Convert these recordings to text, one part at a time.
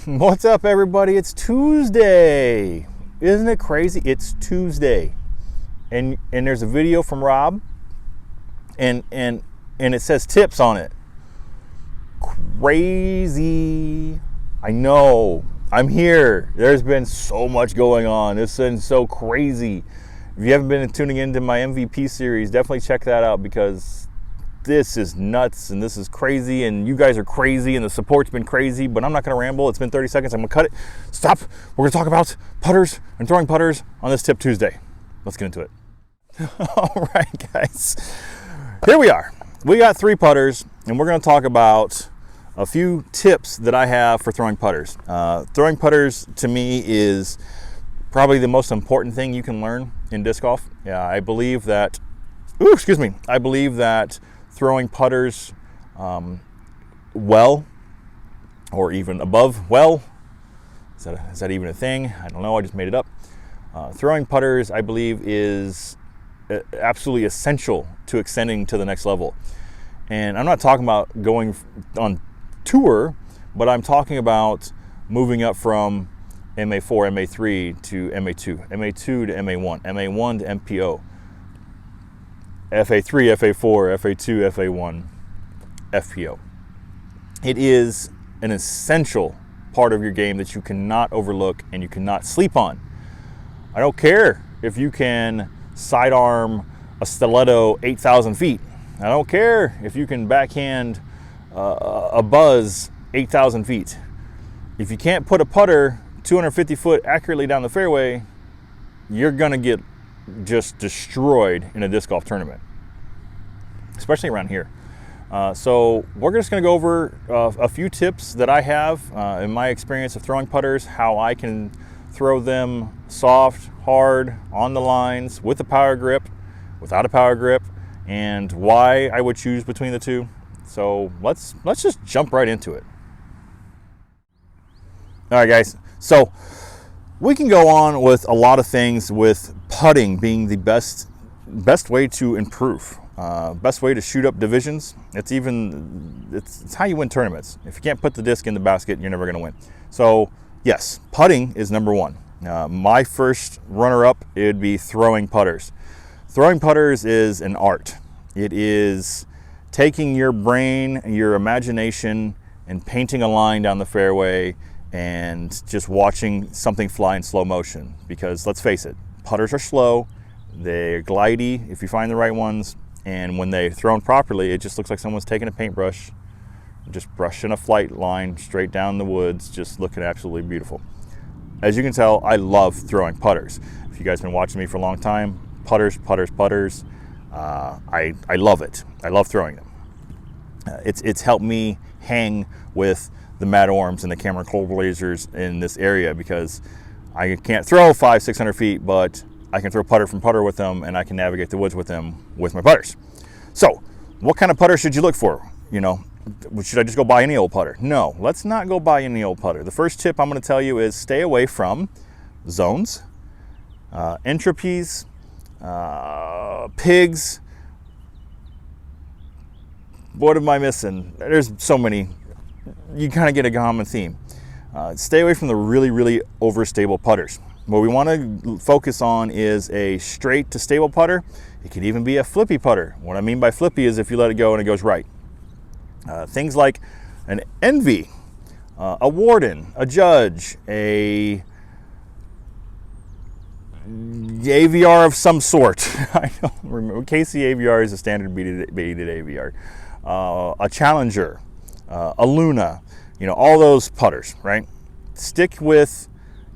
What's up, everybody? It's Tuesday. Isn't it crazy? It's Tuesday, and there's a video from Rob, and it says tips on it. Crazy. I know. I'm here. There's been so much going on. It's been so crazy. If you haven't been tuning into my MVP series, definitely check that out because this is nuts and this is crazy and you guys are crazy and the support's been crazy, but I'm not going to ramble. It's been 30 seconds. I'm going to cut it. Stop. We're going to talk about putters and throwing putters on this Tip Tuesday. Let's get into it. All right, guys. Here we are. We got 3 putters and we're going to talk about a few tips that I have for throwing putters. Throwing putters to me is probably the most important thing you can learn in disc golf. Yeah, I believe that, I believe that throwing putters well, or even above well, is that even a thing? I don't know, I just made it up. Throwing putters, I believe, is absolutely essential to extending to the next level. And I'm not talking about going on tour, but I'm talking about moving up from MA4, MA3 to MA2, MA2 to MA1, MA1 to MPO, FA3, FA4, FA2, FA1, FPO. It is an essential part of your game that you cannot overlook and you cannot sleep on. I don't care if you can sidearm a stiletto 8,000 feet. I don't care if you can backhand a buzz 8,000 feet. If you can't put a putter 250 foot accurately down the fairway, you're gonna get just destroyed in a disc golf tournament, especially around here. So we're just gonna go over a few tips that I have in my experience of throwing putters, how I can throw them soft, hard, on the lines, with a power grip, without a power grip, and why I would choose between the two. So let's just jump right into it. All right, guys. So we can go on with a lot of things, with putting being the best way to improve, best way to shoot up divisions. It's how you win tournaments. If you can't put the disc in the basket, you're never going to win. So yes, putting is number one. My first runner-up, it'd be throwing putters. Throwing putters is an art. It is taking your brain, your imagination, and painting a line down the fairway and just watching something fly in slow motion. Because let's face it, putters are slow, they're glidey if you find the right ones, and when they're thrown properly, it just looks like someone's taking a paintbrush, just brushing a flight line straight down the woods, just looking absolutely beautiful. As you can tell, I love throwing putters. If you guys have been watching me for a long time, putters. I love it. I love throwing them. It's helped me hang with the Mad Orms and the Cameron Cold Blazers in this area, because I can't throw 500-600 feet, but I can throw putter from putter with them, and I can navigate the woods with them with my putters. So what kind of putter should you look for? You know, should I just go buy any old putter? No, let's not go buy any old putter. The first tip I'm going to tell you is stay away from zones, entropies, pigs. What am I missing? There's so many. You kind of get a common theme. Stay away from the really overstable putters. What we want to focus on is a straight to stable putter. It could even be a flippy putter. What I mean by flippy is if you let it go and it goes right. Things like an Envy, a Warden, a Judge, a AVR of some sort. I don't remember. KC AVR is a standard beaded AVR. A Challenger, a Luna, all those putters, right? Stick with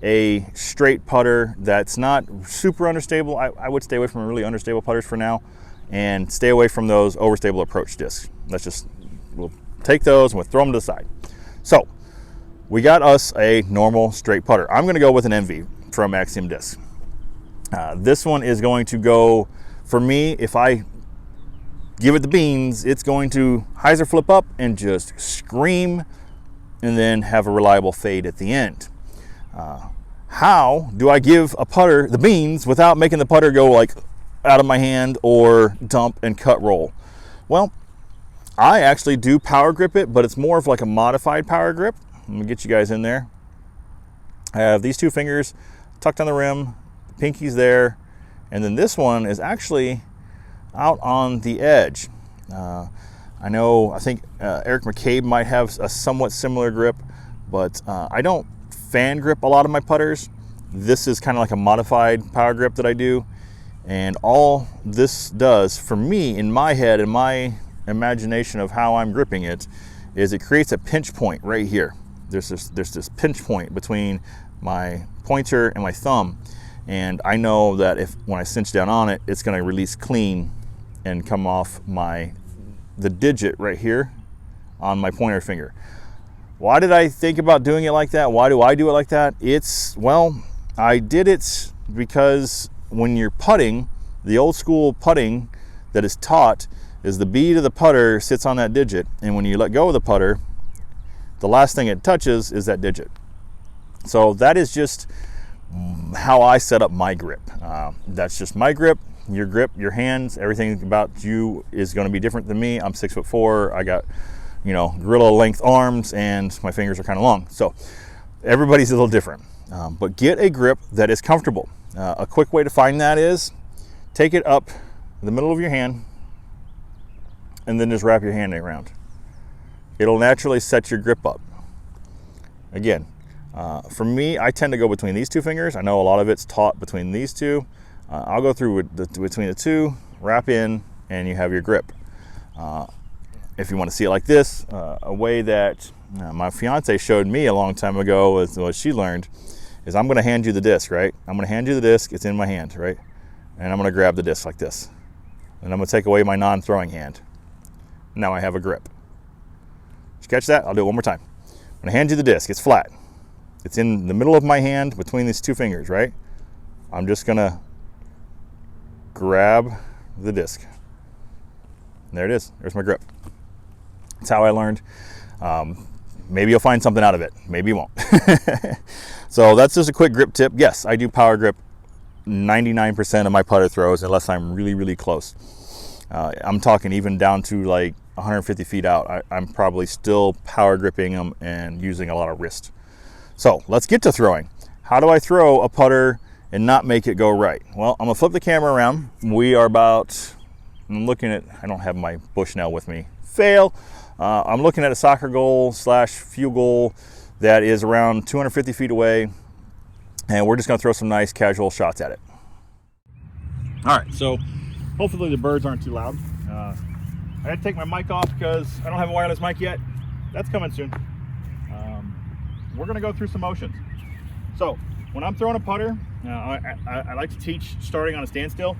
a straight putter that's not super understable. I would stay away from really understable putters for now, and stay away from those overstable approach discs. We'll take those and we'll throw them to the side. So we got us a normal straight putter. I'm going to go with an Envy from Axiom Disc. This one is going to go, for me, if I give it the beans, it's going to hyzer flip up and just scream and then have a reliable fade at the end. How do I give a putter the beans without making the putter go like out of my hand or dump and cut roll? Well, I actually do power grip it, but it's more of like a modified power grip. Let me get you guys in there. I have these 2 fingers tucked on the rim, pinky's there, and then this one is actually out on the edge. I think Eric McCabe might have a somewhat similar grip, but I don't fan grip a lot of my putters. This is kind of like a modified power grip that I do, and all this does for me in my head, in my imagination of how I'm gripping it, is it creates a pinch point right here. There's this pinch point between my pointer and my thumb, and I know that when I cinch down on it, it's going to release clean and come off the digit right here on my pointer finger. Why did I think about doing it like that? Why do I do it like that? I did it because when you're putting, the old school putting that is taught is the bead of the putter sits on that digit, and when you let go of the putter, the last thing it touches is that digit. So that is just how I set up my grip. That's just my grip. Your grip, your hands, everything about you is going to be different than me. I'm 6'4". I got, gorilla length arms, and my fingers are kind of long. So everybody's a little different. But get a grip that is comfortable. A quick way to find that is take it up the middle of your hand and then just wrap your hand around. It'll naturally set your grip up. Again, for me, I tend to go between these 2 fingers. I know a lot of it's taught between these 2. I'll go through between the 2, wrap in, and you have your grip. If you want to see it like this, a way that my fiance showed me a long time ago was what she learned is I'm going to hand you the disc, right? I'm going to hand you the disc. It's in my hand, right? And I'm going to grab the disc like this. And I'm going to take away my non-throwing hand. Now I have a grip. Did you catch that? I'll do it one more time. I'm going to hand you the disc. It's flat. It's in the middle of my hand between these 2 fingers, right? I'm just going to grab the disc. And there it is. There's my grip. That's how I learned. Maybe you'll find something out of it. Maybe you won't. So that's just a quick grip tip. Yes, I do power grip 99% of my putter throws unless I'm really, really close. I'm talking even down to like 150 feet out. I'm probably still power gripping them and using a lot of wrist. So let's get to throwing. How do I throw a putter and not make it go right? Well, I'm gonna flip the camera around. I'm looking at, I don't have my Bushnell with me. Fail. I'm looking at a soccer goal / field goal that is around 250 feet away, and we're just gonna throw some nice casual shots at it. All right, so hopefully the birds aren't too loud. I had to take my mic off because I don't have a wireless mic yet. That's coming soon. We're gonna go through some motions. So when I'm throwing a putter, I like to teach starting on a standstill,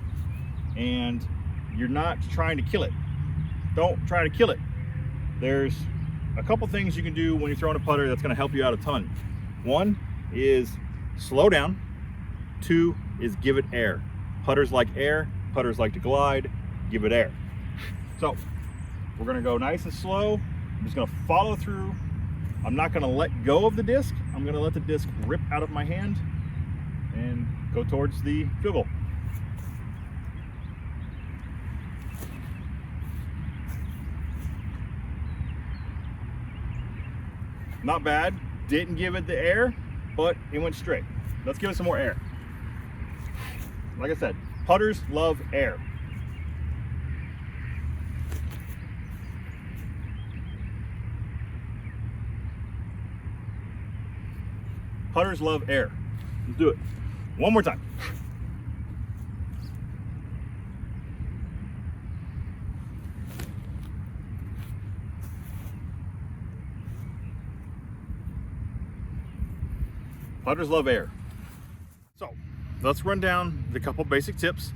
and you're not trying to kill it. Don't try to kill it. There's a couple things you can do when you're throwing a putter that's going to help you out a ton. 1 is slow down. 2 is give it air. Putters like air. Putters like to glide. Give it air. So we're going to go nice and slow. I'm just going to follow through. I'm not going to let go of the disc. I'm going to let the disc rip out of my hand and go towards the field goal. Not bad. Didn't give it the air, but it went straight. Let's give it some more air. Like I said, putters love air. Putters love air. Let's do it. One more time. Putters love air. So let's run down the couple basic tips.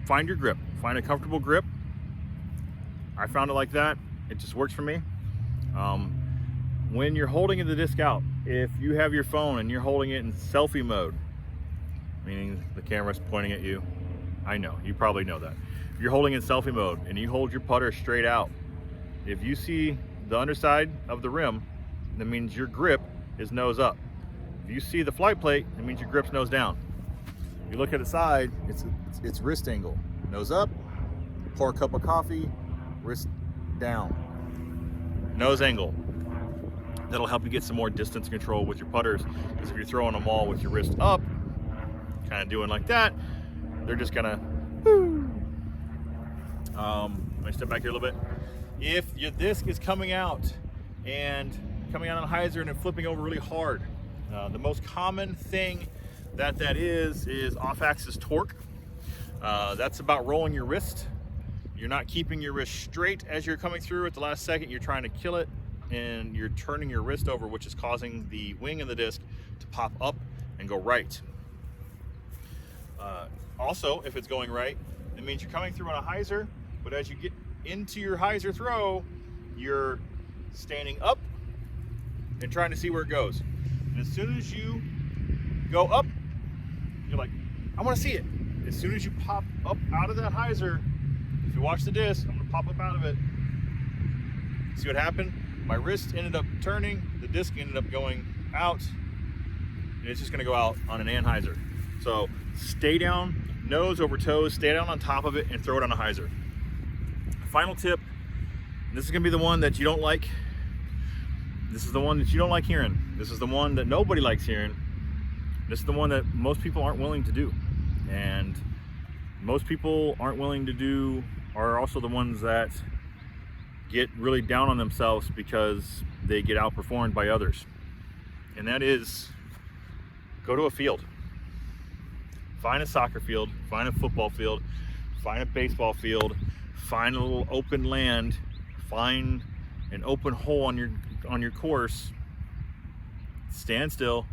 Find your grip. Find a comfortable grip. I found it like that. It just works for me. When you're holding the disc out, if you have your phone and you're holding it in selfie mode, meaning the camera's pointing at you, I know, you probably know that. If you're holding in selfie mode and you hold your putter straight out, if you see the underside of the rim, that means your grip is nose up. If you see the flight plate, it means your grip's nose down. If you look at the side, it's wrist angle. Nose up, pour a cup of coffee, wrist down. Nose angle. That'll help you get some more distance control with your putters, because if you're throwing them all with your wrist up, kind of doing like that, they're just gonna, let me step back here a little bit. If your disc is coming out on a hyzer and then flipping over really hard, the most common thing that is off-axis torque. That's about rolling your wrist. You're not keeping your wrist straight as you're coming through at the last second. You're trying to kill it, and you're turning your wrist over, which is causing the wing of the disc to pop up and go right. Also, if it's going right, it means you're coming through on a hyzer, but as you get into your hyzer throw, you're standing up and trying to see where it goes. And as soon as you go up, you're like, I want to see it. As soon as you pop up out of that hyzer, if you watch the disc, I'm going to pop up out of it. See what happened? My wrist ended up turning, the disc ended up going out, and it's just going to go out on an anhyzer. So stay down, nose over toes, stay down on top of it, and throw it on a hyzer. Final tip, this is going to be the one that you don't like. This is the one that you don't like hearing. This is the one that nobody likes hearing. This is the one that most people aren't willing to do. And most people aren't willing to do are also the ones that get really down on themselves because they get outperformed by others. And that is, go to a field. Find a soccer field, find a football field, find a baseball field, find a little open land, find an open hole on your course, stand still,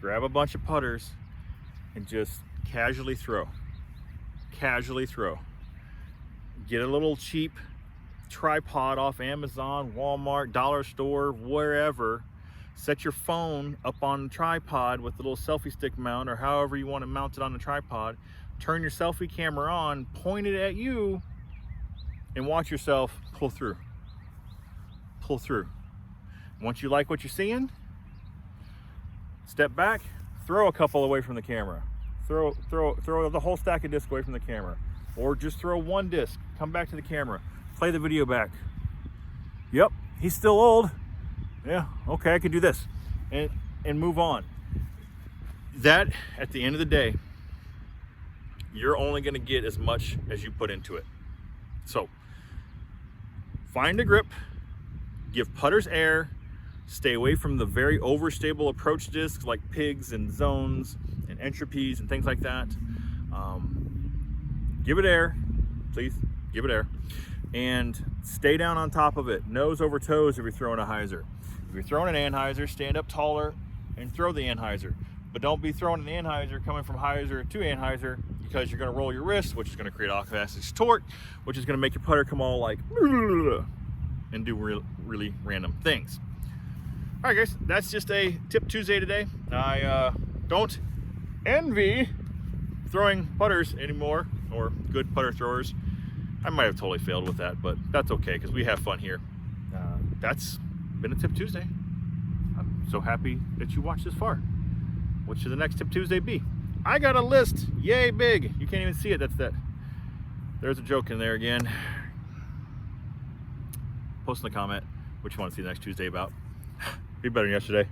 grab a bunch of putters, and just casually throw. Casually throw. Get a little cheap tripod off Amazon, Walmart, dollar store, wherever. Set your phone up on the tripod with a little selfie stick mount, or however you want to mount it on the tripod. Turn your selfie camera on, point it at you, and watch yourself pull through. Pull through. Once you like what you're seeing, step back, throw a couple away from the camera. Throw the whole stack of discs away from the camera. Or just throw one disc, come back to the camera, play the video back. Yep, he's still old. Yeah, okay, I can do this. And move on. That, at the end of the day, you're only gonna get as much as you put into it. So, find a grip, give putters air, stay away from the very overstable approach discs like pigs and zones and entropies and things like that. Give it air, please, give it air. And stay down on top of it, nose over toes if you're throwing a hyzer. If you're throwing an anhyzer, stand up taller and throw the anhyzer. But don't be throwing an anhyzer coming from hyzer to anhyzer, because you're gonna roll your wrist, which is gonna create off-axis torque, which is gonna make your putter come all like, and do really random things. All right, guys, that's just a Tip Tuesday today. I don't envy throwing putters anymore, or good putter throwers. I might have totally failed with that, but that's okay, because we have fun here. That's been a Tip Tuesday. I'm so happy that you watched this far. What should the next Tip Tuesday be? I got a list, yay big. You can't even see it, that's that. There's a joke in there again. Post in the comment what you want to see the next Tuesday about. Be better than yesterday.